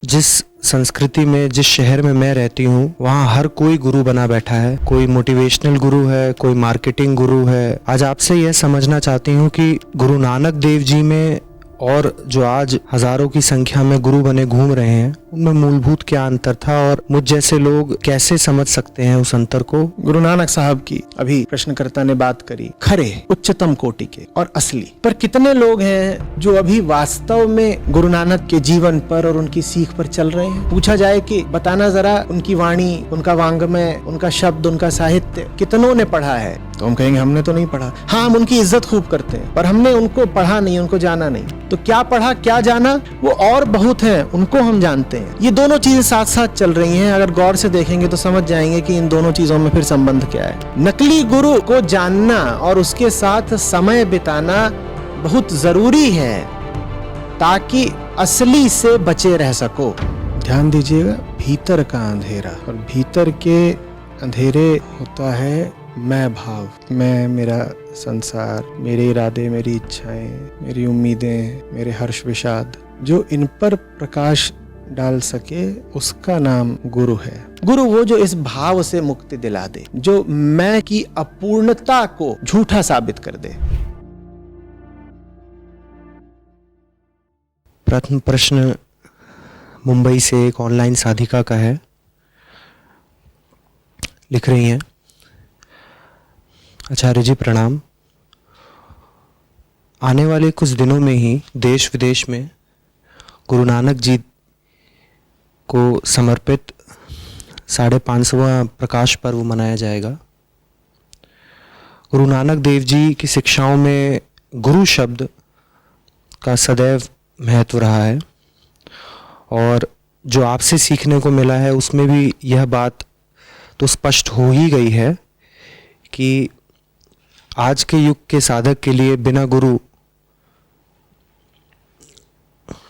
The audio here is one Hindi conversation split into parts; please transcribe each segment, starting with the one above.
जिस संस्कृति में, जिस शहर में मैं रहती हूँ, वहाँ हर कोई गुरु बना बैठा है। कोई मोटिवेशनल गुरु है, कोई मार्केटिंग गुरु है। आज आपसे यह समझना चाहती हूँ कि गुरु नानक देव जी में और जो आज हजारों की संख्या में गुरु बने घूम रहे हैं, उनमें मूलभूत क्या अंतर था और मुझ जैसे लोग कैसे समझ सकते हैं उस अंतर को। गुरु नानक साहब की अभी प्रश्नकर्ता ने बात करी, खरे उच्चतम कोटि के और असली, पर कितने लोग हैं जो अभी वास्तव में गुरु नानक के जीवन पर और उनकी सीख पर चल रहे हैं? पूछा जाए कि बताना जरा उनकी वाणी, उनका वांग्मय, उनका शब्द, उनका साहित्य कितनों ने पढ़ा है? तो हम कहेंगे हमने तो नहीं पढ़ा। हाँ, हम उनकी इज्जत खूब करते हैं, पर हमने उनको पढ़ा नहीं, उनको जाना नहीं। तो क्या पढ़ा क्या जाना, वो और बहुत है, उनको हम जानते हैं। ये दोनों चीजें साथ साथ चल रही हैं। अगर गौर से देखेंगे तो समझ जाएंगे कि इन दोनों चीजों में फिर संबंध क्या है। नकली गुरु को जानना और उसके साथ समय बिताना बहुत जरूरी है ताकि असली से बचे रह सको। ध्यान दीजिएगा, भीतर का अंधेरा, और भीतर के अंधेरे होता है मैं भाव, मैं, मेरा संसार, मेरे इरादे, मेरी इच्छाएं, मेरी उम्मीदें, मेरे हर्ष विषाद। जो इन पर प्रकाश डाल सके उसका नाम गुरु है। गुरु वो जो इस भाव से मुक्ति दिला दे, जो मैं की अपूर्णता को झूठा साबित कर दे। प्रथम प्रश्न मुंबई से एक ऑनलाइन साधिका का है। लिख रही हैं, आचार्य जी प्रणाम। आने वाले कुछ दिनों में ही देश विदेश में गुरु नानक जी को समर्पित 550वां प्रकाश पर्व मनाया जाएगा। गुरु नानक देव जी की शिक्षाओं में गुरु शब्द का सदैव महत्व रहा है और जो आपसे सीखने को मिला है उसमें भी यह बात तो स्पष्ट हो ही गई है कि आज के युग के साधक के लिए बिना गुरु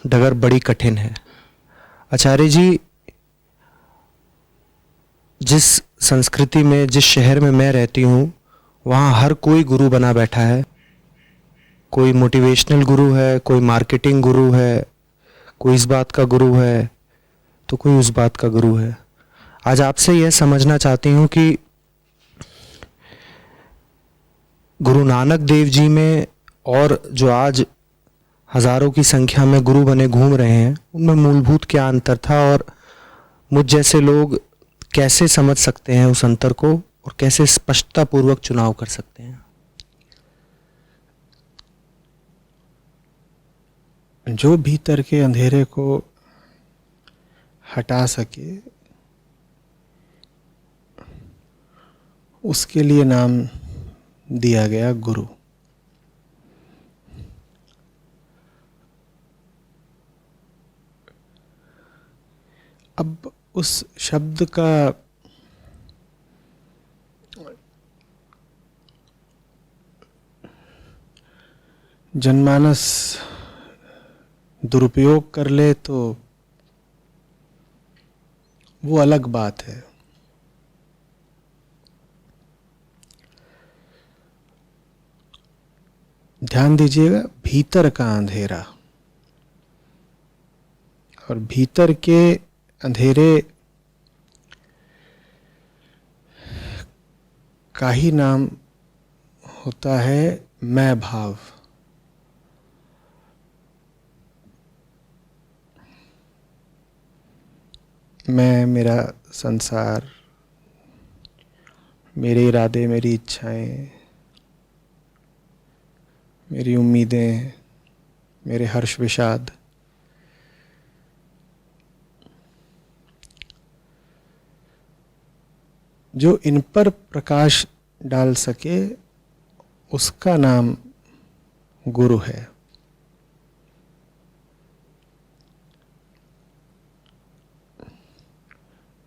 डगर बड़ी कठिन है। आचार्य जी, जिस संस्कृति में, जिस शहर में मैं रहती हूँ, वहाँ हर कोई गुरु बना बैठा है। कोई मोटिवेशनल गुरु है, कोई मार्केटिंग गुरु है, कोई इस बात का गुरु है तो कोई उस बात का गुरु है। आज आपसे यह समझना चाहती हूँ कि गुरु नानक देव जी में और जो आज हजारों की संख्या में गुरु बने घूम रहे हैं, उनमें मूलभूत क्या अंतर था और मुझ जैसे लोग कैसे समझ सकते हैं उस अंतर को और कैसे स्पष्टता पूर्वक चुनाव कर सकते हैं। जो भीतर के अंधेरे को हटा सके उसके लिए नाम दिया गया गुरु। अब उस शब्द का जनमानस दुरुपयोग कर ले तो वो अलग बात है। ध्यान दीजिएगा, भीतर का अंधेरा, और भीतर के अंधेरे का ही नाम होता है मैं भाव। मैं, मेरा संसार, मेरे इरादे, मेरी इच्छाएं, मेरी उम्मीदें, मेरे हर्ष विषाद। जो इन पर प्रकाश डाल सके उसका नाम गुरु है।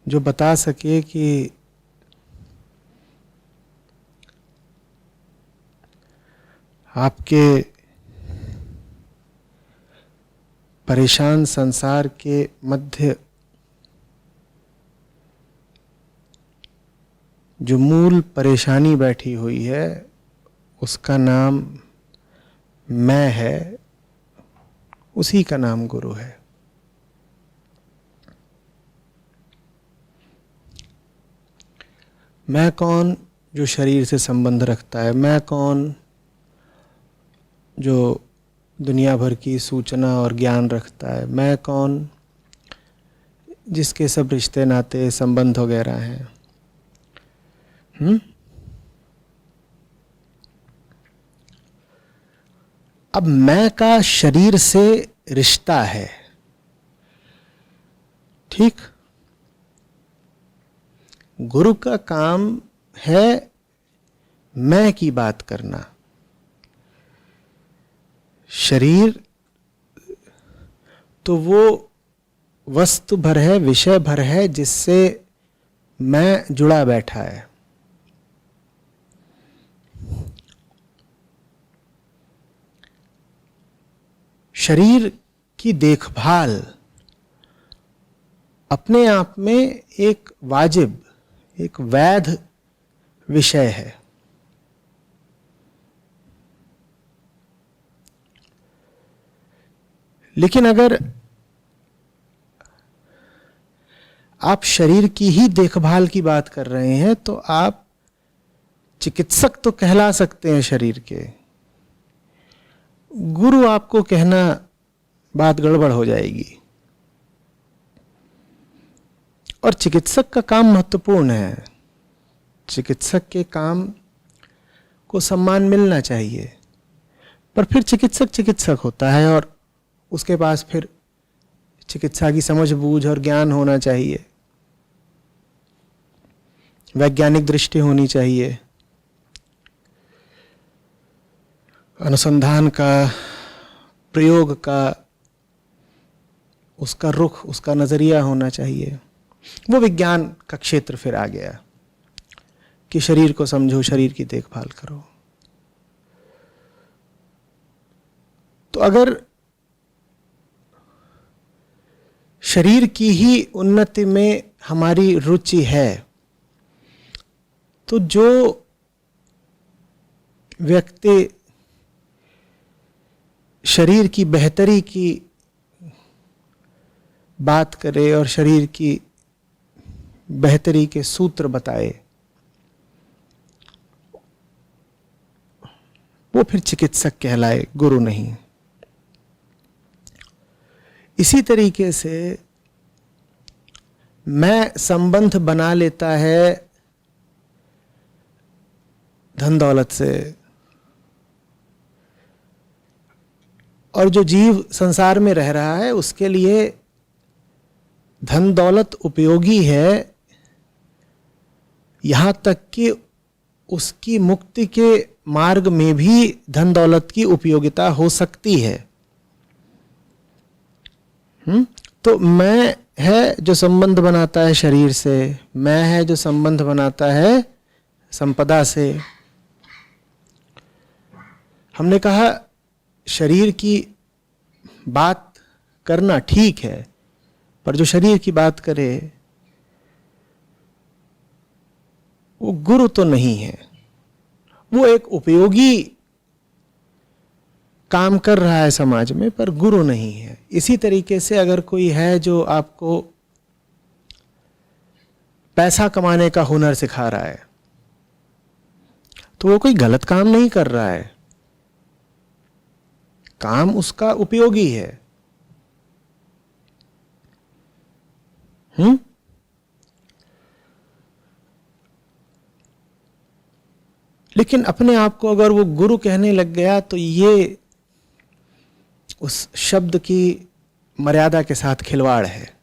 जो बता सके कि आपके परेशान संसार के मध्य जो मूल परेशानी बैठी हुई है उसका नाम मैं है, उसी का नाम गुरु है। मैं कौन जो शरीर से संबंध रखता है, मैं कौन जो दुनिया भर की सूचना और ज्ञान रखता है, मैं कौन जिसके सब रिश्ते नाते संबंध वगैरह हैं। अब मैं का शरीर से रिश्ता है, ठीक। गुरु का काम है मैं की बात करना। शरीर तो वो वस्तु भर है, विषय भर है जिससे मैं जुड़ा बैठा है। शरीर की देखभाल अपने आप में एक वाजिब, एक वैध विषय है। लेकिन अगर आप शरीर की ही देखभाल की बात कर रहे हैं तो आप चिकित्सक तो कहला सकते हैं शरीर के, गुरु आपको कहना बात गड़बड़ हो जाएगी। और चिकित्सक का काम महत्वपूर्ण है, चिकित्सक के काम को सम्मान मिलना चाहिए, पर फिर चिकित्सक चिकित्सक होता है और उसके पास फिर चिकित्सा की समझ बूझ और ज्ञान होना चाहिए, वैज्ञानिक दृष्टि होनी चाहिए, अनुसंधान का, प्रयोग का उसका रुख, उसका नजरिया होना चाहिए। वो विज्ञान का क्षेत्र फिर आ गया कि शरीर को समझो, शरीर की देखभाल करो। तो अगर शरीर की ही उन्नति में हमारी रुचि है तो जो व्यक्ति शरीर की बेहतरी की बात करे और शरीर की बेहतरी के सूत्र बताए, वो फिर चिकित्सक कहलाए, गुरु नहीं। इसी तरीके से मैं संबंध बना लेता है धन दौलत से, और जो जीव संसार में रह रहा है उसके लिए धन दौलत उपयोगी है, यहां तक कि उसकी मुक्ति के मार्ग में भी धन दौलत की उपयोगिता हो सकती है। तो मैं है जो संबंध बनाता है शरीर से, मैं है जो संबंध बनाता है संपदा से। हमने कहा शरीर की बात करना ठीक है, पर जो शरीर की बात करे वो गुरु तो नहीं है, वो एक उपयोगी काम कर रहा है समाज में, पर गुरु नहीं है। इसी तरीके से अगर कोई है जो आपको पैसा कमाने का हुनर सिखा रहा है तो वो कोई गलत काम नहीं कर रहा है, काम उसका उपयोगी है। लेकिन अपने आप को अगर वो गुरु कहने लग गया तो ये उस शब्द की मर्यादा के साथ खिलवाड़ है।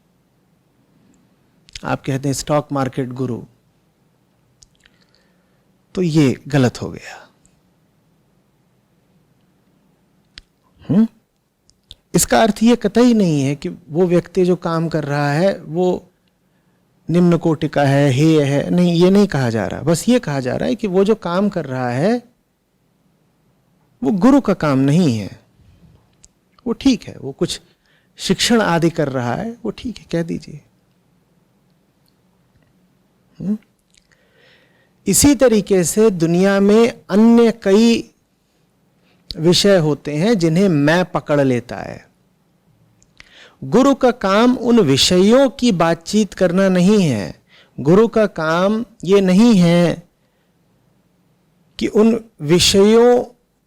आप कहते हैं स्टॉक मार्केट गुरु, तो ये गलत हो गया। इसका अर्थ ये कतई नहीं है कि वो व्यक्ति जो काम कर रहा है वो निम्न कोटि का है, हेय है, नहीं, ये नहीं कहा जा रहा। बस ये कहा जा रहा है कि वो जो काम कर रहा है वो गुरु का काम नहीं है। वो ठीक है, वो कुछ शिक्षण आदि कर रहा है, वो ठीक है, कह दीजिए। इसी तरीके से दुनिया में अन्य कई विषय होते हैं जिन्हें मैं पकड़ लेता है। गुरु का काम उन विषयों की बातचीत करना नहीं है, गुरु का काम ये नहीं है कि उन विषयों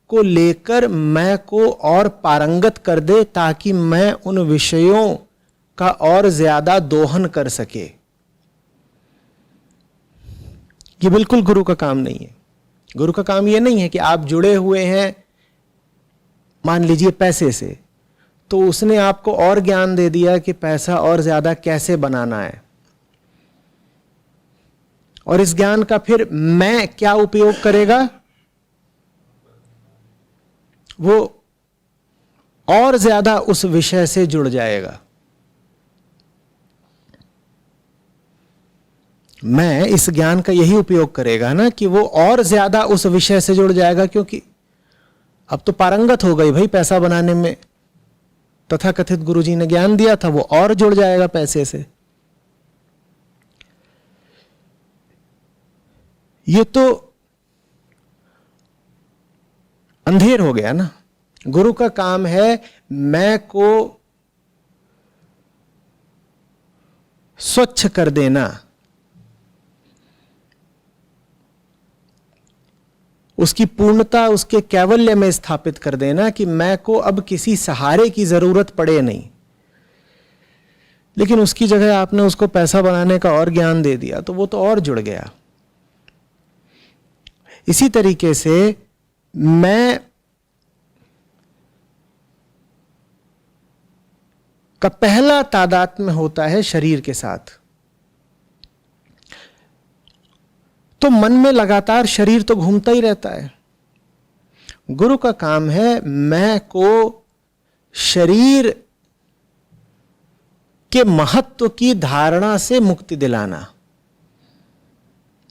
को लेकर मैं को और पारंगत कर दे ताकि मैं उन विषयों का और ज्यादा दोहन कर सके। ये बिल्कुल गुरु का काम नहीं है। गुरु का काम ये नहीं है कि आप जुड़े हुए हैं मान लीजिए पैसे से, तो उसने आपको और ज्ञान दे दिया कि पैसा और ज्यादा कैसे बनाना है, और इस ज्ञान का फिर मैं क्या उपयोग करेगा, वो और ज्यादा उस विषय से जुड़ जाएगा। मैं इस ज्ञान का यही उपयोग करेगा ना कि वो और ज्यादा उस विषय से जुड़ जाएगा, क्योंकि अब तो पारंगत हो गई भाई पैसा बनाने में, तथाकथित गुरुजी ने ज्ञान दिया था, वो और जुड़ जाएगा पैसे से। ये तो अंधेर हो गया ना। गुरु का काम है मैं को स्वच्छ कर देना, उसकी पूर्णता उसके कैवल्य में स्थापित कर देना कि मैं को अब किसी सहारे की जरूरत पड़े नहीं। लेकिन उसकी जगह आपने उसको पैसा बनाने का और ज्ञान दे दिया तो वो तो और जुड़ गया। इसी तरीके से मैं का पहला तादात्म्य होता है शरीर के साथ, तो मन में लगातार शरीर तो घूमता ही रहता है। गुरु का काम है मैं को शरीर के महत्व की धारणा से मुक्ति दिलाना।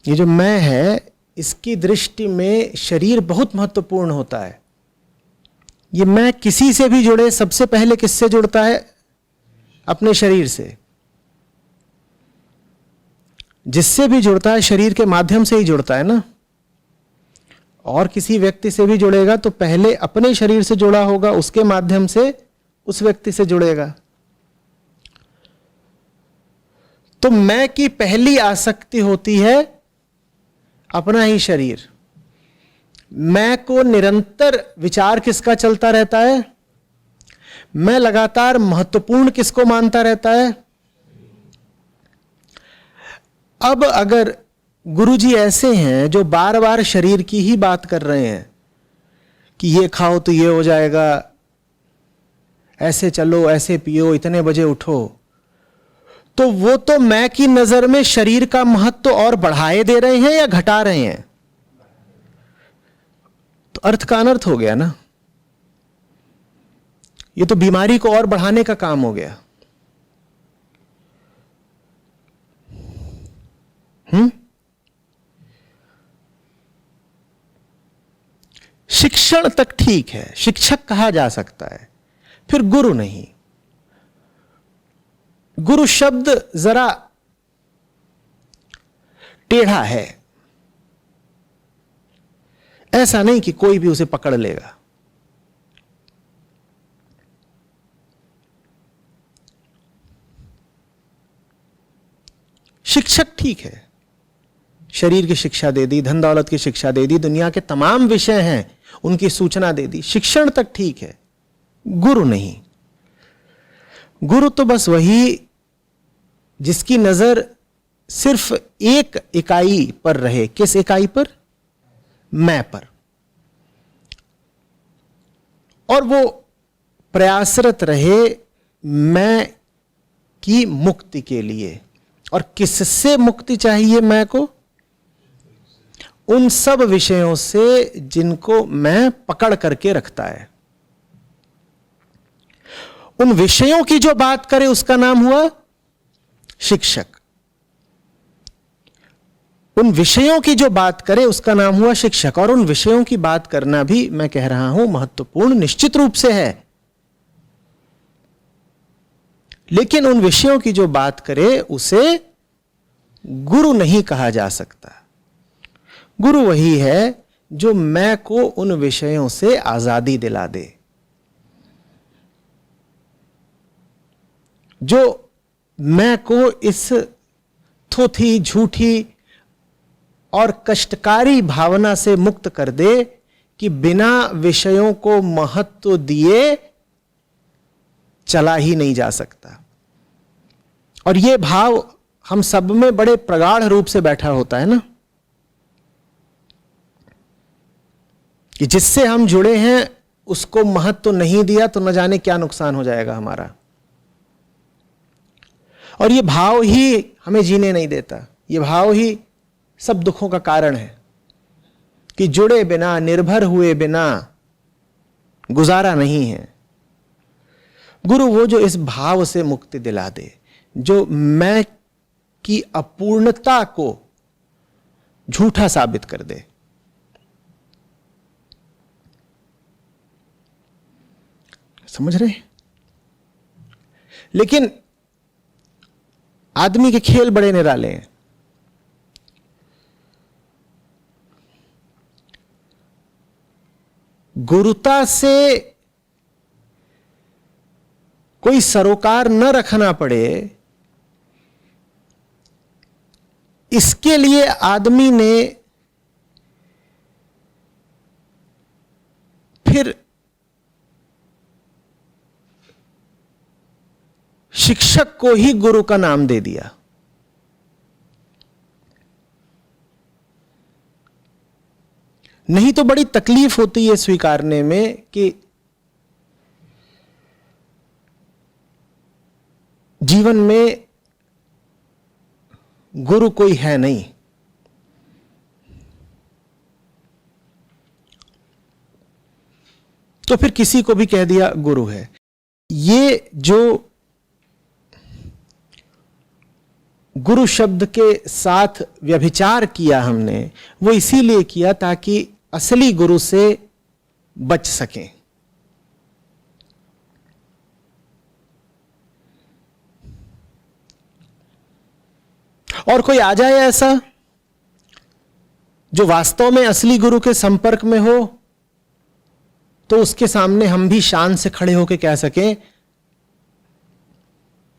ये जो मैं है इसकी दृष्टि में शरीर बहुत महत्वपूर्ण होता है। ये मैं किसी से भी जुड़े सबसे पहले किससे जुड़ता है? अपने शरीर से। जिससे भी जुड़ता है शरीर के माध्यम से ही जुड़ता है ना। और किसी व्यक्ति से भी जुड़ेगा तो पहले अपने शरीर से जुड़ा होगा, उसके माध्यम से उस व्यक्ति से जुड़ेगा। तो मैं की पहली आसक्ति होती है अपना ही शरीर। मैं को निरंतर विचार किसका चलता रहता है? मैं लगातार महत्वपूर्ण किसको मानता रहता है? अब अगर गुरुजी ऐसे हैं जो बार बार शरीर की ही बात कर रहे हैं कि ये खाओ तो ये हो जाएगा, ऐसे चलो, ऐसे पियो, इतने बजे उठो, तो वो तो मैं की नजर में शरीर का महत्व और बढ़ाए दे रहे हैं या घटा रहे हैं? तो अर्थ का अनर्थ हो गया ना। ये तो बीमारी को और बढ़ाने का काम हो गया। शिक्षण तक ठीक है, शिक्षक कहा जा सकता है, फिर गुरु नहीं। गुरु शब्द जरा टेढ़ा है। ऐसा नहीं कि कोई भी उसे पकड़ लेगा। शिक्षक ठीक है, शरीर की शिक्षा दे दी, धन दौलत की शिक्षा दे दी, दुनिया के तमाम विषय हैं उनकी सूचना दे दी, शिक्षण तक ठीक है। गुरु नहीं। गुरु तो बस वही जिसकी नजर सिर्फ एक इकाई पर रहे। किस इकाई पर? मैं पर। और वो प्रयासरत रहे मैं की मुक्ति के लिए। और किससे मुक्ति चाहिए मैं को? उन सब विषयों से जिनको मैं पकड़ करके रखता है। उन विषयों की जो बात करे उसका नाम हुआ शिक्षक। उन विषयों की जो बात करे उसका नाम हुआ शिक्षक। और उन विषयों की बात करना भी मैं कह रहा हूं महत्वपूर्ण निश्चित रूप से है, लेकिन उन विषयों की जो बात करे उसे गुरु नहीं कहा जा सकता। गुरु वही है जो मैं को उन विषयों से आजादी दिला दे, जो मैं को इस थोथी, झूठी और कष्टकारी भावना से मुक्त कर दे कि बिना विषयों को महत्व दिए चला ही नहीं जा सकता। और यह भाव हम सब में बड़े प्रगाढ़ रूप से बैठा होता है ना, कि जिससे हम जुड़े हैं उसको महत्व नहीं दिया तो न जाने क्या नुकसान हो जाएगा हमारा। और यह भाव ही हमें जीने नहीं देता, यह भाव ही सब दुखों का कारण है कि जुड़े बिना, निर्भर हुए बिना गुजारा नहीं है। गुरु वो जो इस भाव से मुक्ति दिला दे, जो मैं की अपूर्णता को झूठा साबित कर दे। समझ रहे? लेकिन आदमी के खेल बड़े निराले हैं। गुरुता से कोई सरोकार न रखना पड़े, इसके लिए आदमी ने फिर शिक्षक को ही गुरु का नाम दे दिया। नहीं तो बड़ी तकलीफ होती है स्वीकारने में कि जीवन में गुरु कोई है नहीं। तो फिर किसी को भी कह दिया गुरु है। ये जो गुरु शब्द के साथ व्यभिचार किया हमने, वो इसीलिए किया ताकि असली गुरु से बच सकें। और कोई आ जाए ऐसा जो वास्तव में असली गुरु के संपर्क में हो, तो उसके सामने हम भी शान से खड़े होकर कह सकें,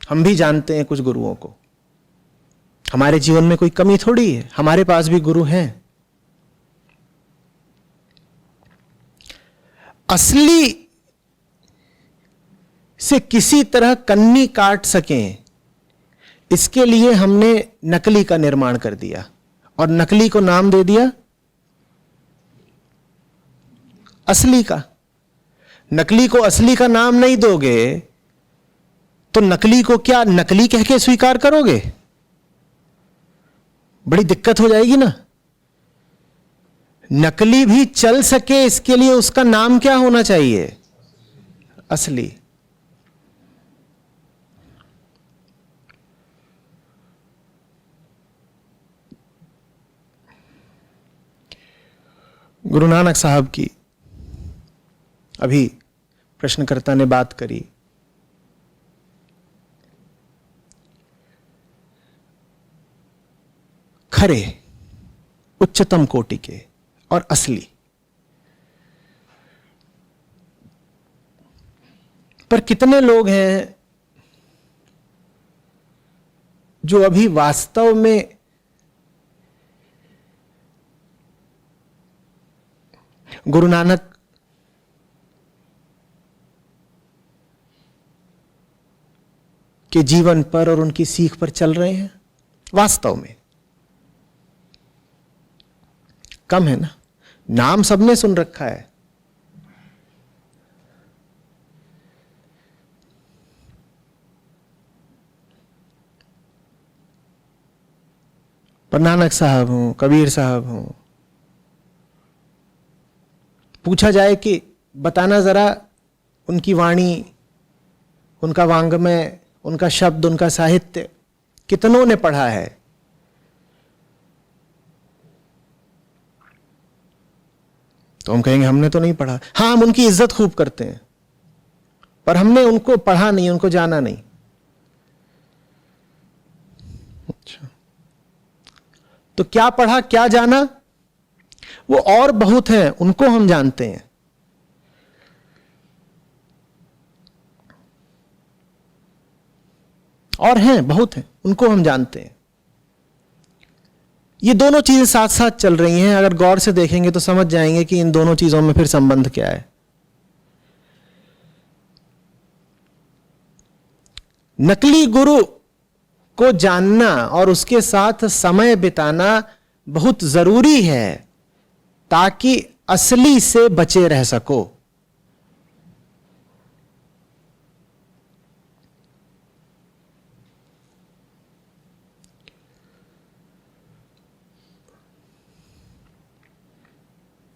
हम भी जानते हैं कुछ गुरुओं को, हमारे जीवन में कोई कमी थोड़ी है, हमारे पास भी गुरु हैं। असली से किसी तरह कन्नी काट सकें, इसके लिए हमने नकली का निर्माण कर दिया और नकली को नाम दे दिया असली का। नकली को असली का नाम नहीं दोगे तो नकली को क्या नकली कह के स्वीकार करोगे? बड़ी दिक्कत हो जाएगी ना। नकली भी चल सके इसके लिए उसका नाम क्या होना चाहिए? असली। गुरु नानक साहब की अभी प्रश्नकर्ता ने बात करी, खरे, उच्चतम कोटि के और असली। पर कितने लोग हैं जो अभी वास्तव में गुरु नानक के जीवन पर और उनकी सीख पर चल रहे हैं? वास्तव में कम है ना। नाम सबने सुन रखा है, पर नानक साहब हूं, कबीर साहब हूं, पूछा जाए कि बताना जरा उनकी वाणी, उनका वांग्मय, उनका शब्द, उनका साहित्य कितनों ने पढ़ा है? तो हम कहेंगे हमने तो नहीं पढ़ा। हां, हम उनकी इज्जत खूब करते हैं, पर हमने उनको पढ़ा नहीं, उनको जाना नहीं। अच्छा, तो क्या पढ़ा, क्या जाना? वो और बहुत हैं, उनको हम जानते हैं। और हैं, बहुत हैं, उनको हम जानते हैं। ये दोनों चीजें साथ साथ चल रही हैं। अगर गौर से देखेंगे तो समझ जाएंगे कि इन दोनों चीजों में फिर संबंध क्या है। नकली गुरु को जानना और उसके साथ समय बिताना बहुत जरूरी है ताकि असली से बचे रह सको।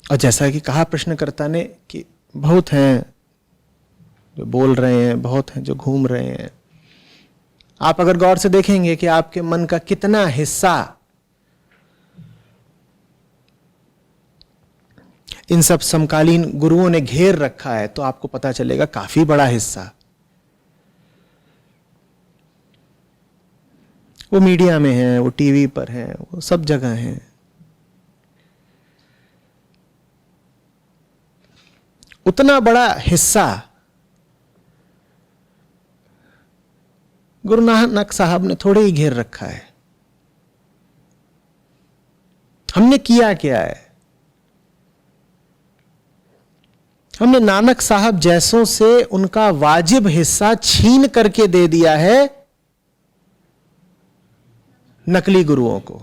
और जैसा कि कहा प्रश्नकर्ता ने कि बहुत हैं जो बोल रहे हैं, बहुत हैं जो घूम रहे हैं। आप अगर गौर से देखेंगे कि आपके मन का कितना हिस्सा इन सब समकालीन गुरुओं ने घेर रखा है, तो आपको पता चलेगा काफी बड़ा हिस्सा। वो मीडिया में है, वो टीवी पर है, वो सब जगह है। उतना बड़ा हिस्सा गुरु नानक साहब ने थोड़े ही घेर रखा है। हमने किया क्या है? हमने नानक साहब जैसों से उनका वाजिब हिस्सा छीन करके दे दिया है नकली गुरुओं को।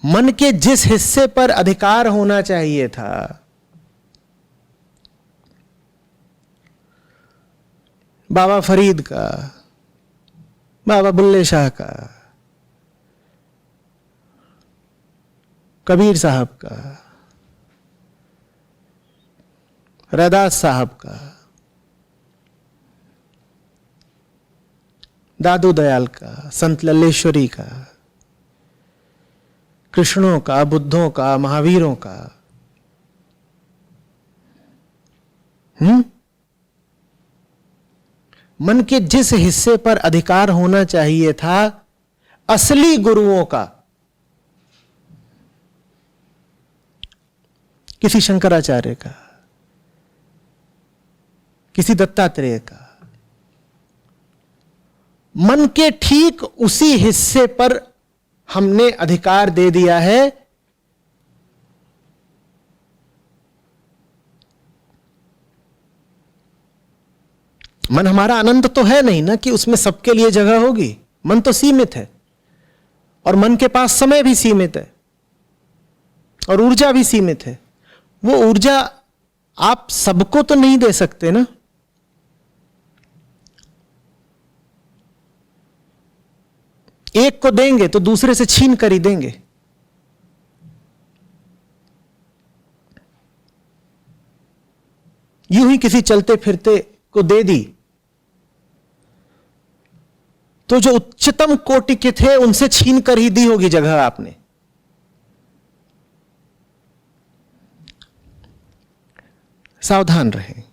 मन के जिस हिस्से पर अधिकार होना चाहिए था, बाबा फरीद का, बाबा बुल्ले शाह का, कबीर साहब का, रैदास साहब का, दादू दयाल का, संत लल्लेश्वरी का, कृष्णों का, बुद्धों का, महावीरों का, मन के जिस हिस्से पर अधिकार होना चाहिए था असली गुरुओं का, किसी शंकराचार्य का, किसी दत्तात्रेय का, मन के ठीक उसी हिस्से पर हमने अधिकार दे दिया है। मन हमारा अनंत तो है नहीं ना कि उसमें सबके लिए जगह होगी। मन तो सीमित है और मन के पास समय भी सीमित है और ऊर्जा भी सीमित है। वो ऊर्जा आप सबको तो नहीं दे सकते ना। एक को देंगे तो दूसरे से छीन कर ही देंगे। यूं ही किसी चलते फिरते को दे दी तो जो उच्चतम कोटि के थे उनसे छीन कर ही दी होगी जगह आपने। सावधान रहें।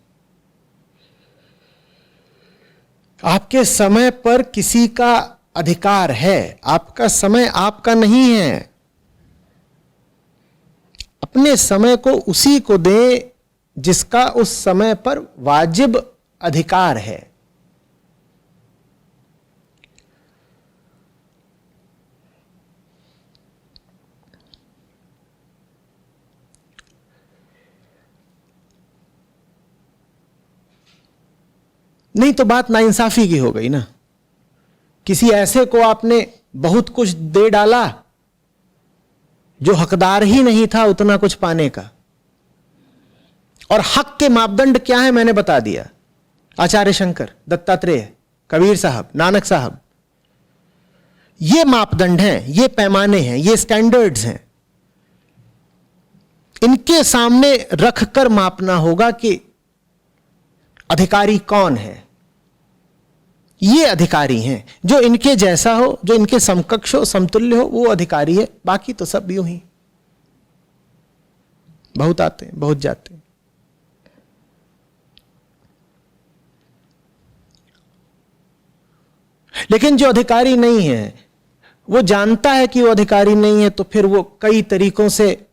आपके समय पर किसी का अधिकार है, आपका समय आपका नहीं है। अपने समय को उसी को दें जिसका उस समय पर वाजिब अधिकार है। नहीं तो बात नाइंसाफी की हो गई ना। किसी ऐसे को आपने बहुत कुछ दे डाला जो हकदार ही नहीं था उतना कुछ पाने का। और हक के मापदंड क्या है मैंने बता दिया। आचार्य शंकर, दत्तात्रेय, कबीर साहब, नानक साहब, ये मापदंड हैं, ये पैमाने हैं, ये स्टैंडर्ड्स हैं। इनके सामने रखकर मापना होगा कि अधिकारी कौन है। ये अधिकारी हैं। जो इनके जैसा हो, जो इनके समकक्ष हो, समतुल्य हो, वो अधिकारी है। बाकी तो सब यूं ही बहुत आते हैं, बहुत जाते हैं। लेकिन जो अधिकारी नहीं है वो जानता है कि वो अधिकारी नहीं है, तो फिर वो कई तरीकों से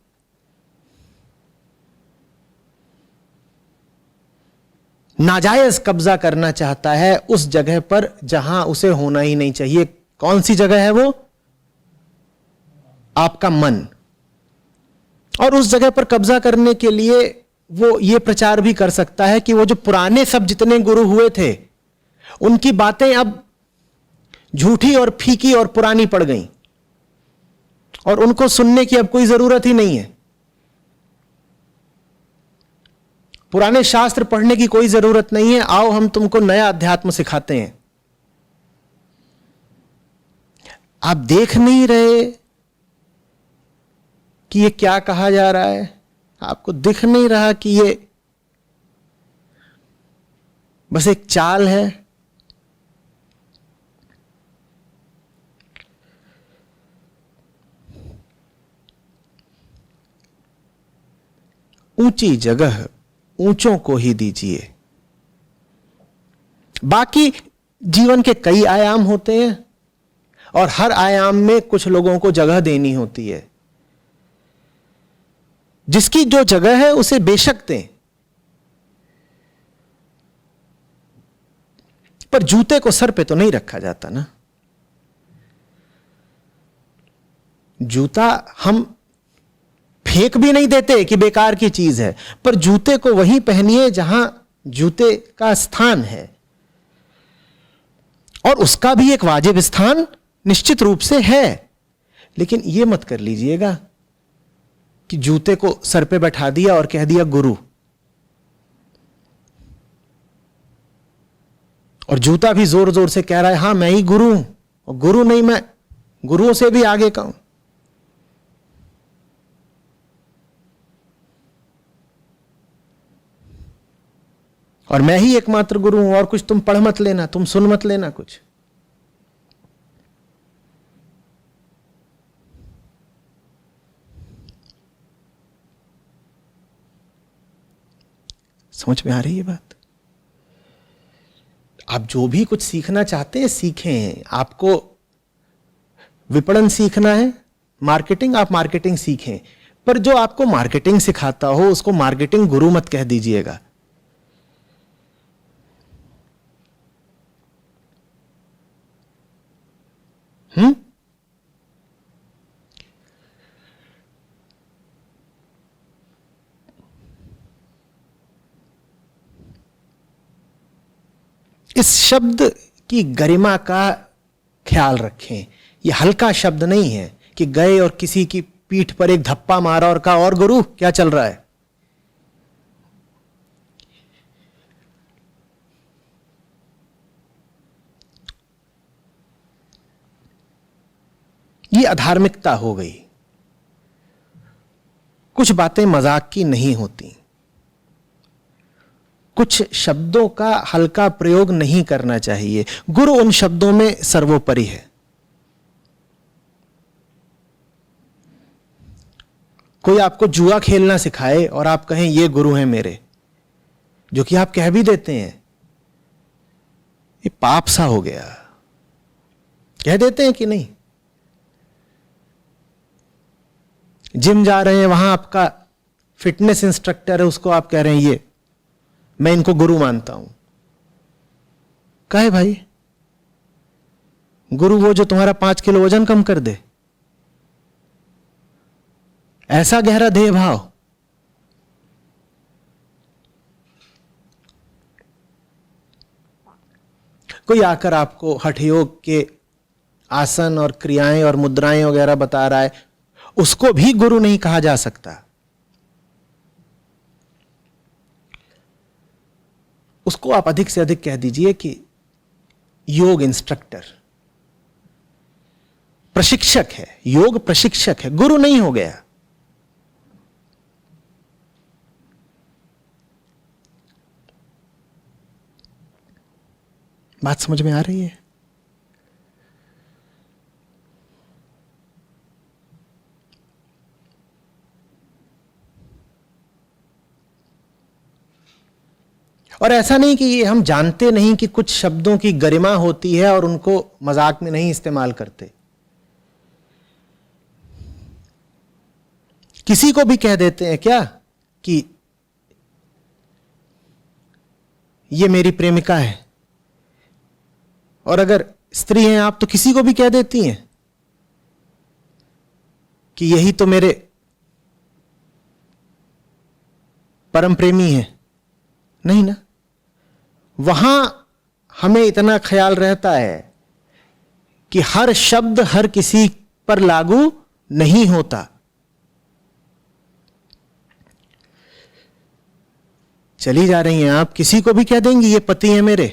नाजायज कब्जा करना चाहता है उस जगह पर जहां उसे होना ही नहीं चाहिए। कौन सी जगह है वो? आपका मन, और उस जगह पर कब्जा करने के लिए वो ये प्रचार भी कर सकता है कि वो जो पुराने सब जितने गुरु हुए थे उनकी बातें अब झूठी और फीकी और पुरानी पड़ गईं और उनको सुनने की अब कोई जरूरत ही नहीं है। पुराने शास्त्र पढ़ने की कोई जरूरत नहीं है, आओ हम तुमको नया अध्यात्म सिखाते हैं। आप देख नहीं रहे कि ये क्या कहा जा रहा है, आपको दिख नहीं रहा कि ये बस एक चाल है। ऊंची जगह ऊंचों को ही दीजिए। बाकी जीवन के कई आयाम होते हैं और हर आयाम में कुछ लोगों को जगह देनी होती है। जिसकी जो जगह है उसे बेशक दें, पर जूते को सर पे तो नहीं रखा जाता ना। जूता हम फेंक भी नहीं देते कि बेकार की चीज है, पर जूते को वहीं पहनिए जहां जूते का स्थान है, और उसका भी एक वाजिब स्थान निश्चित रूप से है। लेकिन यह मत कर लीजिएगा कि जूते को सर पे बैठा दिया और कह दिया गुरु, और जूता भी जोर जोर से कह रहा है हां मैं ही गुरु हूं, और गुरु नहीं, मैं गुरुओं से भी आगे का हूं। और मैं ही एकमात्र गुरु हूं, और कुछ तुम पढ़ मत लेना, तुम सुन मत लेना कुछ। समझ में आ रही है बात? आप जो भी कुछ सीखना चाहते हैं सीखें। आपको विपणन सीखना है, मार्केटिंग, आप मार्केटिंग सीखें, पर जो आपको मार्केटिंग सिखाता हो उसको मार्केटिंग गुरु मत कह दीजिएगा। इस शब्द की गरिमा का ख्याल रखें। यह हल्का शब्द नहीं है कि गए और किसी की पीठ पर एक धप्पा मारा और कहा और गुरु क्या चल रहा है। यह अधार्मिकता हो गई। कुछ बातें मजाक की नहीं होती, कुछ शब्दों का हल्का प्रयोग नहीं करना चाहिए। गुरु उन शब्दों में सर्वोपरि है। कोई आपको जुआ खेलना सिखाए और आप कहें ये गुरु हैं मेरे, जो कि आप कह भी देते हैं, ये पाप सा हो गया। कह देते हैं कि नहीं? जिम जा रहे हैं, वहां आपका फिटनेस इंस्ट्रक्टर है, उसको आप कह रहे हैं ये मैं इनको गुरु मानता हूं। काहे भाई? गुरु वो जो तुम्हारा 5 किलो वजन कम कर दे? ऐसा गहरा देह भाव? कोई आकर आपको हठ योग के आसन और क्रियाएं और मुद्राएं वगैरह बता रहा है, उसको भी गुरु नहीं कहा जा सकता। उसको आप अधिक से अधिक कह दीजिए कि योग इंस्ट्रक्टर, प्रशिक्षक है, योग प्रशिक्षक है, गुरु नहीं हो गया। बात समझ में आ रही है? और ऐसा नहीं कि ये हम जानते नहीं कि कुछ शब्दों की गरिमा होती है और उनको मजाक में नहीं इस्तेमाल करते। किसी को भी कह देते हैं क्या कि ये मेरी प्रेमिका है, और अगर स्त्री हैं आप तो किसी को भी कह देती हैं कि यही तो मेरे परम प्रेमी हैं, नहीं ना। वहां हमें इतना ख्याल रहता है कि हर शब्द हर किसी पर लागू नहीं होता। चली जा रही हैं आप, किसी को भी कह देंगी ये पति हैं मेरे,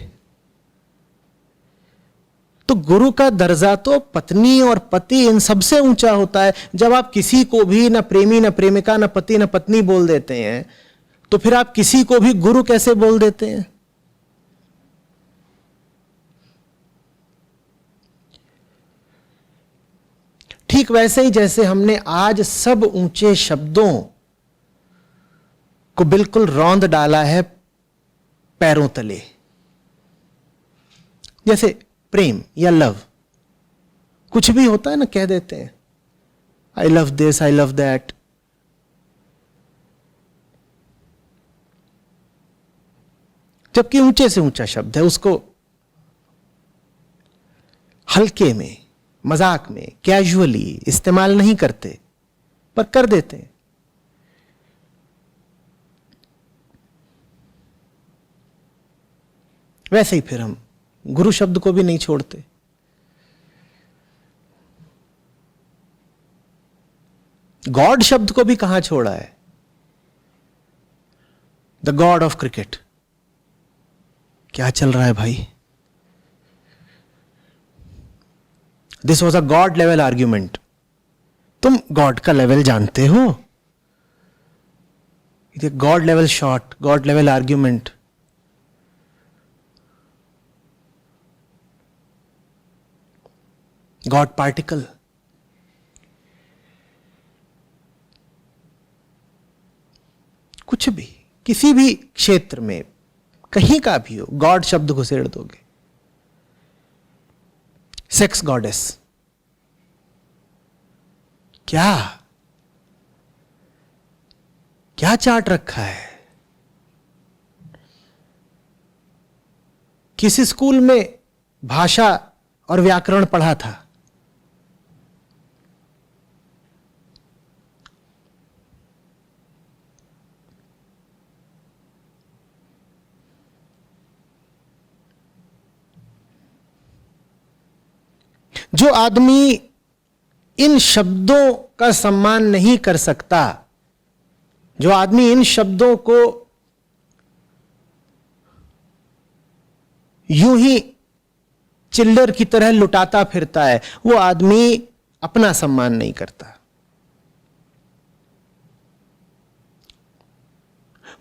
तो गुरु का दर्जा तो पत्नी और पति इन सबसे ऊंचा होता है। जब आप किसी को भी ना प्रेमी ना प्रेमिका ना पति ना पत्नी बोल देते हैं, तो फिर आप किसी को भी गुरु कैसे बोल देते हैं? ठीक वैसे ही जैसे हमने आज सब ऊंचे शब्दों को बिल्कुल रौंद डाला है पैरों तले। जैसे प्रेम या लव, कुछ भी होता है ना, कह देते हैं I love this, I love that. जबकि ऊंचे से ऊंचा शब्द है, उसको हल्के में, मजाक में, कैजुअली इस्तेमाल नहीं करते, पर कर देते हैं। वैसे ही फिर हम गुरु शब्द को भी नहीं छोड़ते। गॉड शब्द को भी कहां छोड़ा है? The God of cricket. क्या चल रहा है भाई? This was a God level argument. तुम गॉड का लेवल जानते हो? God level shot, God level argument. God particle. कुछ भी, किसी भी क्षेत्र में, कहीं का भी हो, गॉड शब्द को छेड़ दोगे। सेक्स गॉडेस, क्या क्या चाट रखा है? किस स्कूल में भाषा और व्याकरण पढ़ा था? जो आदमी इन शब्दों का सम्मान नहीं कर सकता, जो आदमी इन शब्दों को यूं ही चिल्लर की तरह लुटाता फिरता है, वो आदमी अपना सम्मान नहीं करता।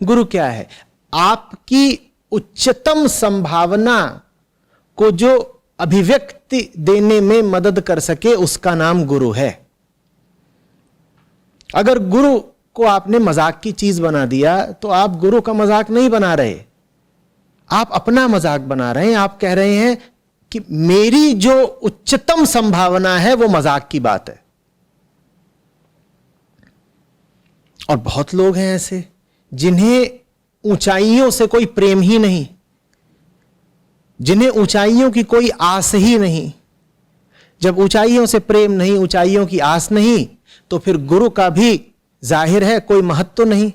गुरु क्या है? आपकी उच्चतम संभावना को जो अभिव्यक्ति देने में मदद कर सके, उसका नाम गुरु है। अगर गुरु को आपने मजाक की चीज बना दिया, तो आप गुरु का मजाक नहीं बना रहे, आप अपना मजाक बना रहे हैं। आप कह रहे हैं कि मेरी जो उच्चतम संभावना है वो मजाक की बात है। और बहुत लोग हैं ऐसे जिन्हें ऊंचाइयों से कोई प्रेम ही नहीं, जिन्हें ऊंचाइयों की कोई आस ही नहीं। जब ऊंचाइयों से प्रेम नहीं, ऊंचाइयों की आस नहीं, तो फिर गुरु का भी जाहिर है कोई महत्व नहीं।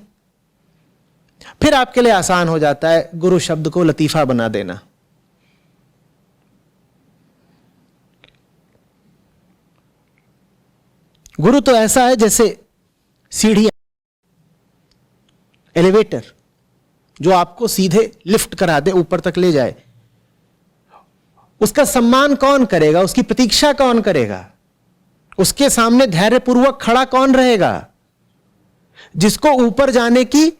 फिर आपके लिए आसान हो जाता है गुरु शब्द को लतीफा बना देना। गुरु तो ऐसा है जैसे सीढ़ियां, एलिवेटर, जो आपको सीधे लिफ्ट करा दे, ऊपर तक ले जाए। उसका सम्मान कौन करेगा? उसकी प्रतीक्षा कौन करेगा? उसके सामने धैर्यपूर्वक खड़ा कौन रहेगा? जिसको ऊपर जाने की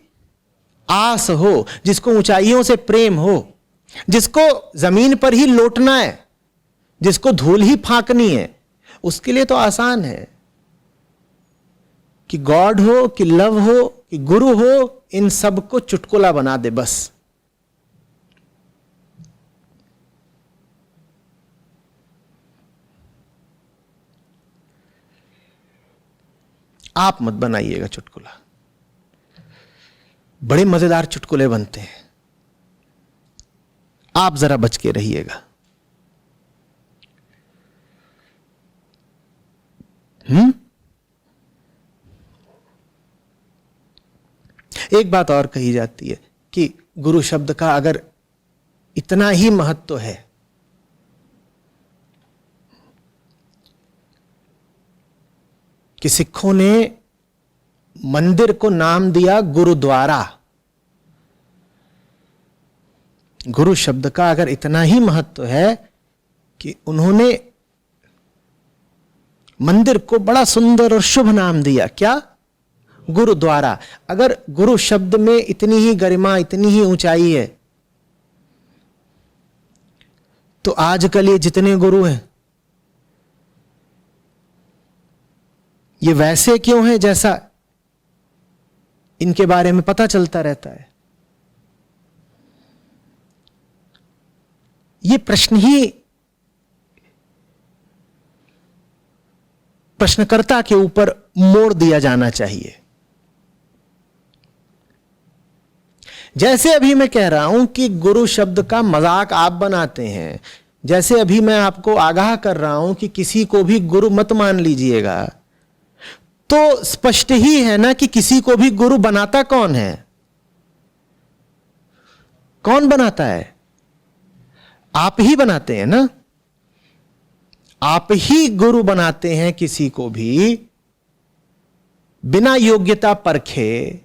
आस हो, जिसको ऊंचाइयों से प्रेम हो, जिसको जमीन पर ही लौटना है, जिसको धूल ही फांकनी है, उसके लिए तो आसान है कि गॉड हो, कि लव हो, कि गुरु हो, इन सब को चुटकुला बना दे बस। आप मत बनाइएगा चुटकुला, बड़े मजेदार चुटकुले बनते हैं, आप जरा बच के रहिएगा। एक बात और कही जाती है कि गुरु शब्द का अगर इतना ही महत्व है कि सिखों ने मंदिर को नाम दिया गुरुद्वारा। गुरु शब्द का अगर इतना ही महत्व है कि उन्होंने मंदिर को बड़ा सुंदर और शुभ नाम दिया, क्या? गुरुद्वारा। अगर गुरु शब्द में इतनी ही गरिमा, इतनी ही ऊंचाई है, तो आजकल ये जितने गुरु हैं ये वैसे क्यों हैं जैसा इनके बारे में पता चलता रहता है? ये प्रश्न ही प्रश्नकर्ता के ऊपर मोड़ दिया जाना चाहिए। जैसे अभी मैं कह रहा हूं कि गुरु शब्द का मजाक आप बनाते हैं, जैसे अभी मैं आपको आगाह कर रहा हूं कि किसी को भी गुरु मत मान लीजिएगा, तो स्पष्ट ही है ना कि किसी को भी गुरु बनाता कौन है? कौन बनाता है? आप ही बनाते हैं ना। आप ही गुरु बनाते हैं किसी को भी, बिना योग्यता परखे,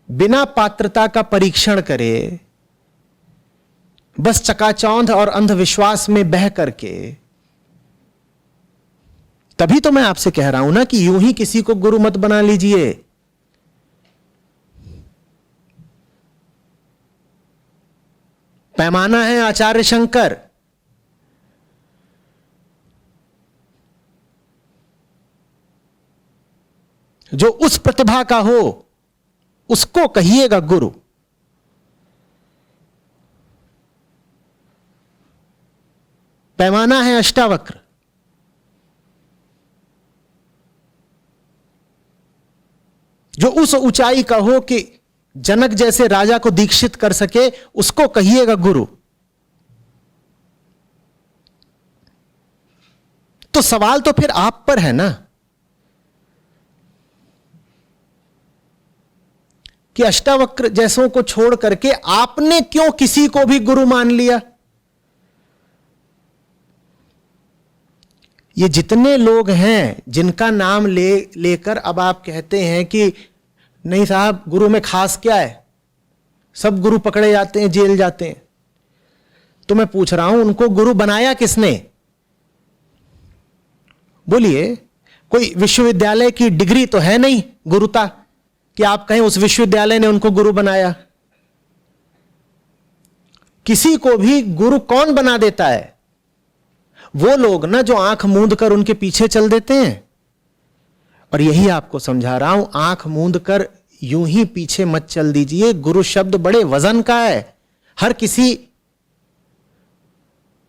बिना पात्रता का परीक्षण करे, बस चकाचौंध और अंधविश्वास में बह करके। तभी तो मैं आपसे कह रहा हूं ना कि यूं ही किसी को गुरु मत बना लीजिए। पैमाना है आचार्य शंकर। जो उस प्रतिभा का हो उसको कहिएगा गुरु। पैमाना है अष्टावक्र। जो उस ऊंचाई का हो कि जनक जैसे राजा को दीक्षित कर सके, उसको कहिएगा गुरु। तो सवाल तो फिर आप पर है ना कि अष्टावक्र जैसों को छोड़ करके आपने क्यों किसी को भी गुरु मान लिया? ये जितने लोग हैं जिनका नाम लेकर अब आप कहते हैं कि नहीं साहब गुरु में खास क्या है, सब गुरु पकड़े जाते हैं, जेल जाते हैं, तो मैं पूछ रहा हूं उनको गुरु बनाया किसने? बोलिए। कोई विश्वविद्यालय की डिग्री तो है नहीं गुरुता कि आप कहें उस विश्वविद्यालय ने उनको गुरु बनाया। किसी को भी गुरु कौन बना देता है? वो लोग ना जो आंख मूंद कर उनके पीछे चल देते हैं। और यही आपको समझा रहा हूं, आंख मूंद कर यूं ही पीछे मत चल दीजिए। गुरु शब्द बड़े वजन का है। हर किसी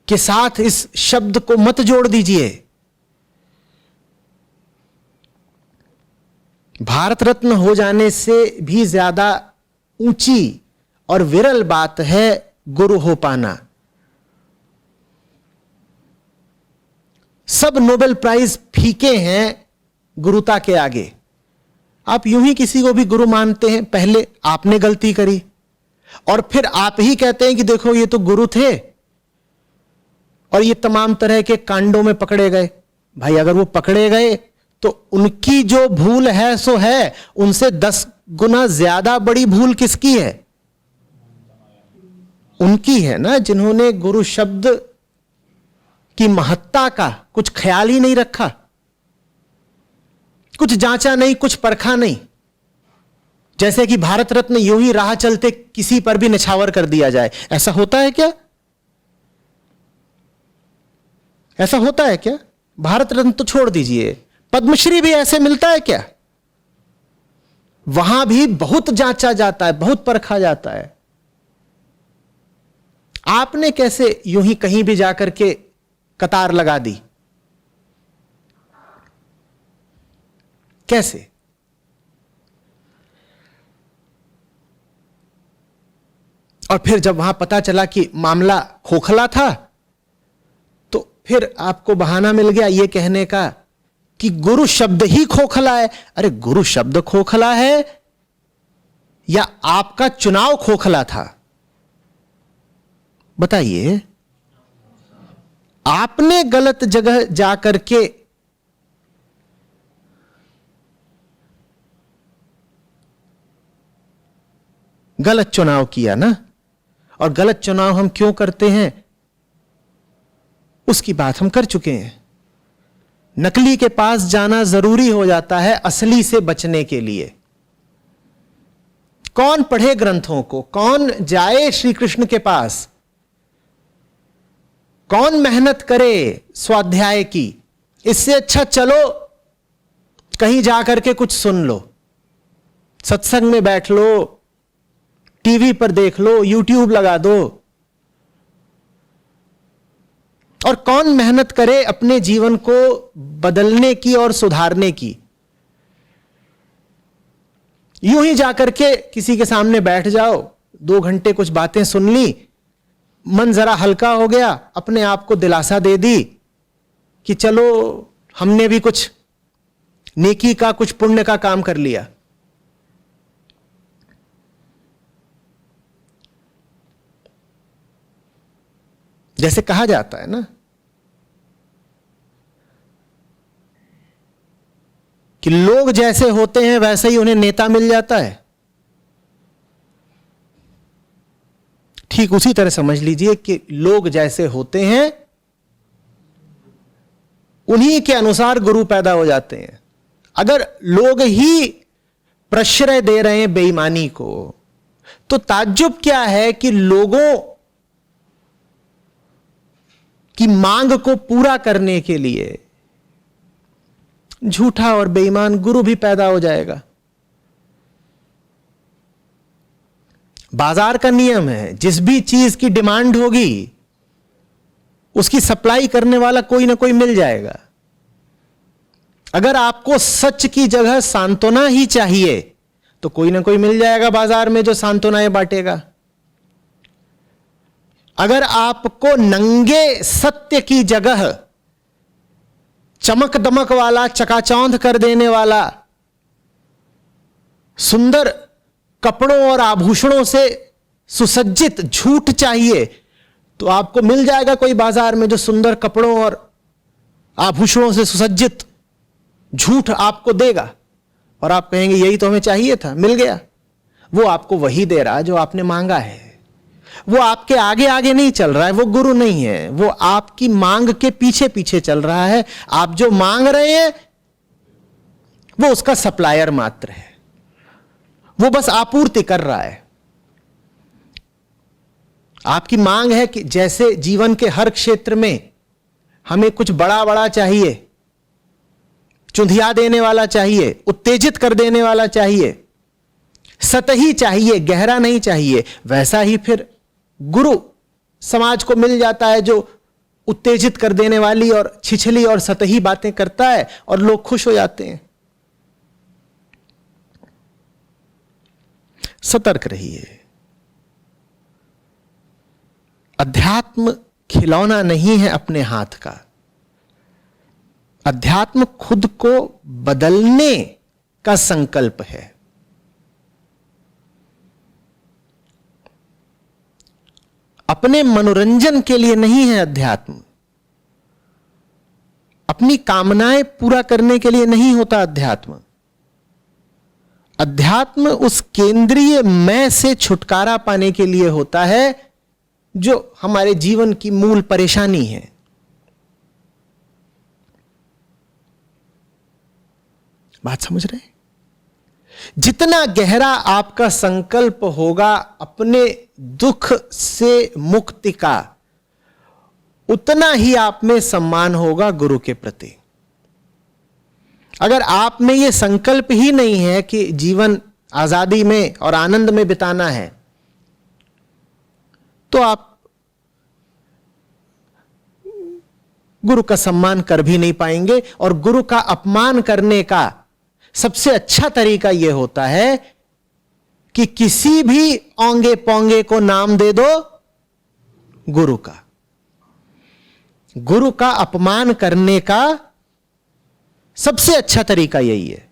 के साथ इस शब्द को मत जोड़ दीजिए। भारत रत्न हो जाने से भी ज्यादा ऊंची और विरल बात है गुरु हो पाना। सब नोबेल प्राइज फीके हैं गुरुता के आगे। आप यूं ही किसी को भी गुरु मानते हैं। पहले आपने गलती करी और फिर आप ही कहते हैं कि देखो ये तो गुरु थे और ये तमाम तरह के कांडों में पकड़े गए। भाई अगर वो पकड़े गए तो उनकी जो भूल है सो है, उनसे 10 गुना ज्यादा बड़ी भूल किसकी है? उनकी है ना, जिन्होंने गुरु शब्द की महत्ता का कुछ ख्याल ही नहीं रखा, कुछ जांचा नहीं, कुछ परखा नहीं। जैसे कि भारत रत्न यूं ही राह चलते किसी पर भी निछावर कर दिया जाए। ऐसा होता है क्या? ऐसा होता है क्या? भारत रत्न तो छोड़ दीजिए, पद्मश्री भी ऐसे मिलता है क्या? वहां भी बहुत जांचा जाता है, बहुत परखा जाता है। आपने कैसे यूं ही कहीं भी जाकर के कतार लगा दी? कैसे? और फिर जब वहां पता चला कि मामला खोखला था, तो फिर आपको बहाना मिल गया यह कहने का कि गुरु शब्द ही खोखला है। अरे गुरु शब्द खोखला है या आपका चुनाव खोखला था? बताइए। आपने गलत जगह जाकर के गलत चुनाव किया ना। और गलत चुनाव हम क्यों करते हैं उसकी बात हम कर चुके हैं। नकली के पास जाना जरूरी हो जाता है असली से बचने के लिए। कौन पढ़े ग्रंथों को, कौन जाए श्री कृष्ण के पास, कौन मेहनत करे स्वाध्याय की? इससे अच्छा चलो कहीं जाकर के कुछ सुन लो, सत्संग में बैठ लो, टीवी पर देख लो, यूट्यूब लगा दो। और कौन मेहनत करे अपने जीवन को बदलने की और सुधारने की? यूं ही जाकर के किसी के सामने बैठ जाओ, 2 घंटे कुछ बातें सुन ली, मन जरा हल्का हो गया, अपने आप को दिलासा दे दी कि चलो हमने भी कुछ नेकी का, कुछ पुण्य का काम कर लिया। जैसे कहा जाता है ना कि लोग जैसे होते हैं वैसे ही उन्हें नेता मिल जाता है। ठीक उसी तरह समझ लीजिए कि लोग जैसे होते हैं उन्हीं के अनुसार गुरु पैदा हो जाते हैं। अगर लोग ही प्रश्रय दे रहे हैं बेईमानी को, तो ताज्जुब क्या है कि लोगों की मांग को पूरा करने के लिए झूठा और बेईमान गुरु भी पैदा हो जाएगा। बाजार का नियम है, जिस भी चीज की डिमांड होगी उसकी सप्लाई करने वाला कोई ना कोई मिल जाएगा। अगर आपको सच की जगह सांत्वना ही चाहिए तो कोई ना कोई मिल जाएगा बाजार में जो सांत्वनाएं बांटेगा। अगर आपको नंगे सत्य की जगह चमक दमक वाला, चकाचौंध कर देने वाला, सुंदर कपड़ों और आभूषणों से सुसज्जित झूठ चाहिए तो आपको मिल जाएगा कोई बाजार में जो सुंदर कपड़ों और आभूषणों से सुसज्जित झूठ आपको देगा। और आप कहेंगे यही तो हमें चाहिए था, मिल गया। वो आपको वही दे रहा जो आपने मांगा है। वो आपके आगे आगे नहीं चल रहा है, वो गुरु नहीं है। वो आपकी मांग के पीछे पीछे चल रहा है। आप जो मांग रहे हैं वो उसका सप्लायर मात्र है, वो बस आपूर्ति कर रहा है। आपकी मांग है कि जैसे जीवन के हर क्षेत्र में हमें कुछ बड़ा बड़ा चाहिए, चुंधिया देने वाला चाहिए, उत्तेजित कर देने वाला चाहिए, सतही चाहिए, गहरा नहीं चाहिए, वैसा ही फिर गुरु समाज को मिल जाता है जो उत्तेजित कर देने वाली और छिछली और सतही बातें करता है और लोग खुश हो जाते हैं। सतर्क रहिए। अध्यात्म खिलौना नहीं है अपने हाथ का। अध्यात्म खुद को बदलने का संकल्प है। अपने मनोरंजन के लिए नहीं है अध्यात्म। अपनी कामनाएं पूरा करने के लिए नहीं होता अध्यात्म। अध्यात्म उस केंद्रीय मैं से छुटकारा पाने के लिए होता है जो हमारे जीवन की मूल परेशानी है। बात समझ रहे हैं? जितना गहरा आपका संकल्प होगा अपने दुख से मुक्ति का, उतना ही आप में सम्मान होगा गुरु के प्रति। अगर आप में यह संकल्प ही नहीं है कि जीवन आजादी में और आनंद में बिताना है, तो आप गुरु का सम्मान कर भी नहीं पाएंगे। और गुरु का अपमान करने का सबसे अच्छा तरीका यह होता है कि किसी भी औंगे पौंगे को नाम दे दो गुरु का। गुरु का अपमान करने का सबसे अच्छा तरीका यही है।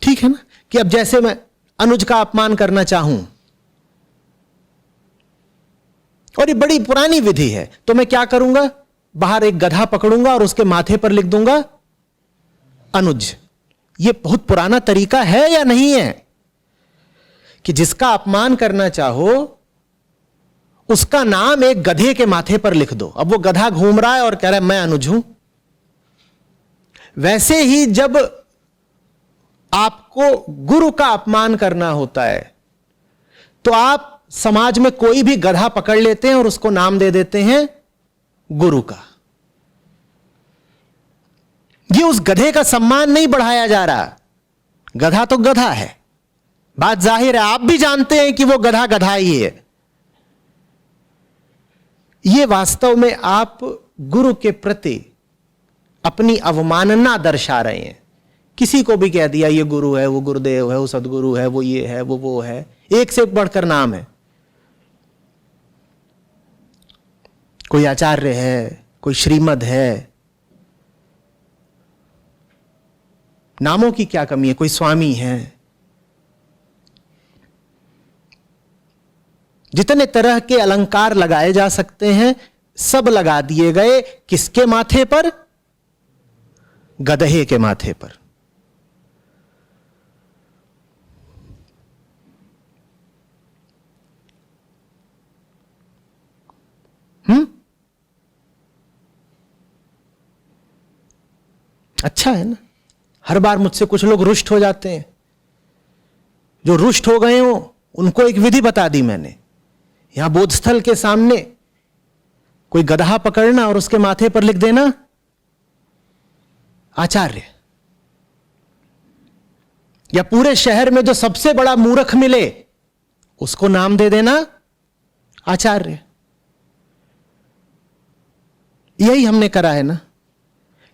ठीक है ना, कि अब जैसे मैं अनुज का अपमान करना चाहूं, और ये बड़ी पुरानी विधि है, तो मैं क्या करूंगा, बाहर एक गधा पकड़ूंगा और उसके माथे पर लिख दूंगा अनुज। ये बहुत पुराना तरीका है या नहीं है, कि जिसका अपमान करना चाहो उसका नाम एक गधे के माथे पर लिख दो। अब वो गधा घूम रहा है और कह रहा है मैं अनुज हूं। वैसे ही जब आपको गुरु का अपमान करना होता है तो आप समाज में कोई भी गधा पकड़ लेते हैं और उसको नाम दे देते हैं गुरु का। ये उस गधे का सम्मान नहीं बढ़ाया जा रहा, गधा तो गधा है, बात जाहिर है, आप भी जानते हैं कि वो गधा गधा ही है। ये वास्तव में आप गुरु के प्रति अपनी अवमानना दर्शा रहे हैं। किसी को भी कह दिया ये गुरु है, वो गुरुदेव है, वो सदगुरु है, वो ये है, वो है, एक से एक बढ़कर नाम है। कोई आचार्य है, कोई श्रीमद है, नामों की क्या कमी है, कोई स्वामी है। जितने तरह के अलंकार लगाए जा सकते हैं सब लगा दिए गए, किसके माथे पर, गधे के माथे पर। अच्छा है ना, हर बार मुझसे कुछ लोग रुष्ट हो जाते हैं। जो रुष्ट हो गए हो उनको एक विधि बता दी मैंने, यहां बोधस्थल के सामने कोई गधा पकड़ना और उसके माथे पर लिख देना आचार्य, या पूरे शहर में जो सबसे बड़ा मूर्ख मिले उसको नाम दे देना आचार्य। यही हमने करा है ना,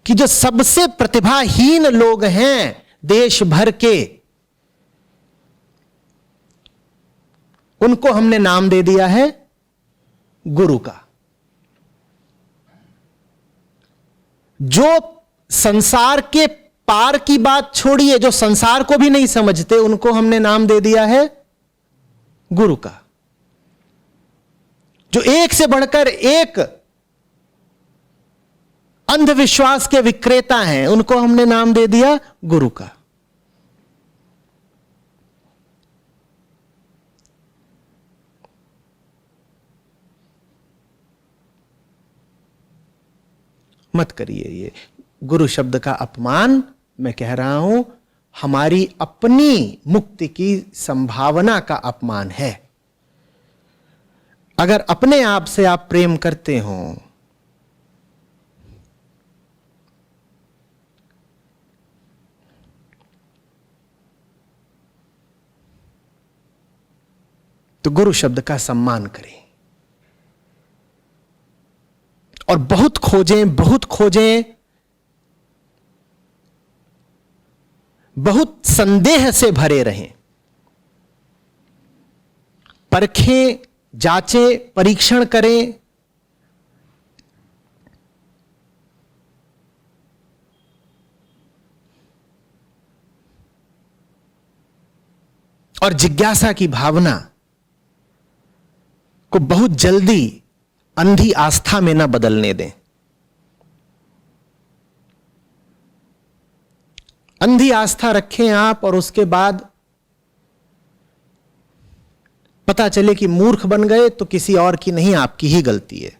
कि जो सबसे प्रतिभाहीन लोग हैं देश भर के, उनको हमने नाम दे दिया है गुरु का। जो संसार के पार की बात छोड़िए, जो संसार को भी नहीं समझते, उनको हमने नाम दे दिया है गुरु का। जो एक से बढ़कर एक अंधविश्वास के विक्रेता हैं, उनको हमने नाम दे दिया गुरु का। मत करिए ये गुरु शब्द का अपमान। मैं कह रहा हूं हमारी अपनी मुक्ति की संभावना का अपमान है। अगर अपने आप से आप प्रेम करते हो तो गुरु शब्द का सम्मान करें, और बहुत खोजें, बहुत खोजें, बहुत संदेह से भरे रहें, परखें, जांचें, परीक्षण करें, और जिज्ञासा की भावना को बहुत जल्दी अंधी आस्था में ना बदलने दें। अंधी आस्था रखें आप, और उसके बाद पता चले कि मूर्ख बन गए तो किसी और की नहीं, आपकी ही गलती है।